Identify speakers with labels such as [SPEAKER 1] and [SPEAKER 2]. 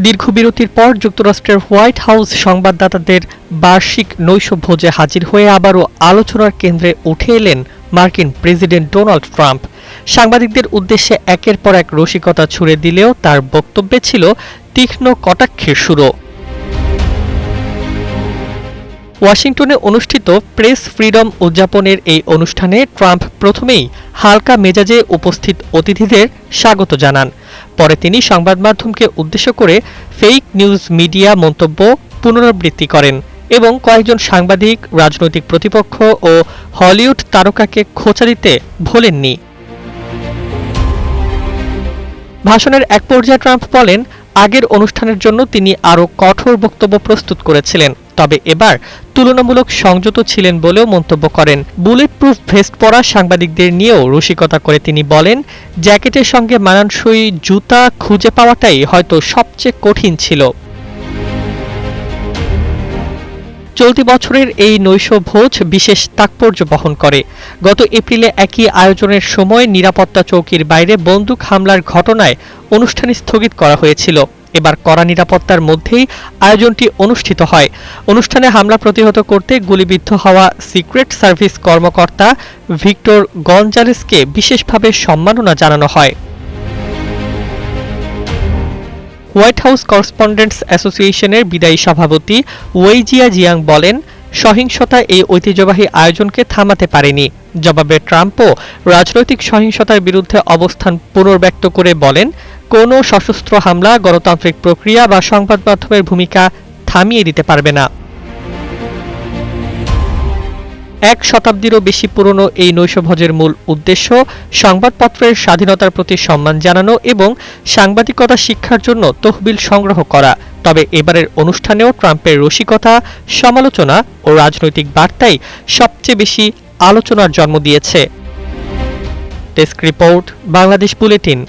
[SPEAKER 1] দীর্ঘ বিরতির পর যুক্তরাষ্ট্রের হোয়াইট হাউস সংবাদদাতাদের বার্ষিক নৈশভোজে হাজির হয়ে আবারও আলোচনার কেন্দ্রে উঠে এলেন মার্কিন প্রেসিডেন্ট ডোনাল্ড ট্রাম্প। সাংবাদিকদের উদ্দেশ্যে একের পর এক রসিকতা ছুড়ে দিলেও তার বক্তব্যে ছিল তীক্ষ্ণ কটাক্ষের সুরও। ওয়াশিংটনে অনুষ্ঠিত প্রেস ফ্রিডম উদযাপনের এই অনুষ্ঠানে ট্রাম্প প্রথমেই হালকা মেজাজে উপস্থিত অতিথিদের স্বাগত জানান। পরে তিনি সংবাদ মাধ্যমকে উদ্দেশ্য করে ফেক নিউজ মিডিয়া মন্তব্য পুনরাবৃত্তি করেন এবং কয়েকজন সাংবাদিক, রাজনৈতিক প্রতিপক্ষ ও হলিউড তারকাকে খোঁচা দিতে ভোলেননি। ভাষণের এক পর্যায়ে ট্রাম্প বলেন, আগের অনুষ্ঠানের জন্য তিনি আরও কঠোর বক্তব্য প্রস্তুত করেছিলেন, তবে এবার তুলনামূলক সংযত ছিলেন বলেও মন্তব্য করেন। বুলেট প্রুফ ভেস্ট পরা সাংবাদিকদের নিয়েও রসিকতা করে তিনি বলেন, জ্যাকেটের সঙ্গে মানানসই জুতা খুঁজে পাওয়াটাই হয়তো সবচেয়ে কঠিন ছিল। চলতি বছরের এই নৈশভোজ বিশেষ তাৎপর্য বহন করে। গত এপ্রিলে একই আয়োজনের সময় নিরাপত্তা চৌকির বাইরে বন্দুক হামলার ঘটনায় অনুষ্ঠান স্থগিত করা হয়েছিল। এবার কড়া নিরাপত্তার মধ্যেই আয়োজনটি অনুষ্ঠিত হয়। অনুষ্ঠানে হামলা প্রতিহত করতে গুলিবিদ্ধ হওয়া সিক্রেট সার্ভিস কর্মকর্তা ভিক্টর গনজালেসকে বিশেষভাবে সম্মাননা জানানো হয়। হোয়াইট হাউস করেসপন্ডেন্টস অ্যাসোসিয়েশনের বিদায়ী সভাপতি ওয়েইজিয়া জিয়াং বলেন, সহিংসতা এই ঐতিহ্যবাহী আয়োজনকে থামাতে পারেনি। জবাবে ট্রাম্পও রাজনৈতিক সহিংসতার বিরুদ্ধে অবস্থান পুনর্ব্যক্ত করে বলেন, কোনো সশস্ত্র হামলা গণতান্ত্রিক প্রক্রিয়া বা সংবাদ মাধ্যমের ভূমিকা থামিয়ে দিতে পারবে না। এক শতাব্দীরও বেশি পুরনো এই নৈশভোজের মূল উদ্দেশ্য সংবাদপত্রের স্বাধীনতার প্রতি সম্মান জানানো এবং সাংবাদিকতা শিক্ষার জন্য তহবিল সংগ্রহ করা। তবে এবারের অনুষ্ঠানেও ট্রাম্পের রসিকতা, সমালোচনা ও রাজনৈতিক বার্তাই সবচেয়ে বেশি আলোচনার জন্ম দিয়েছে। Desk report, Bangladesh bulletin.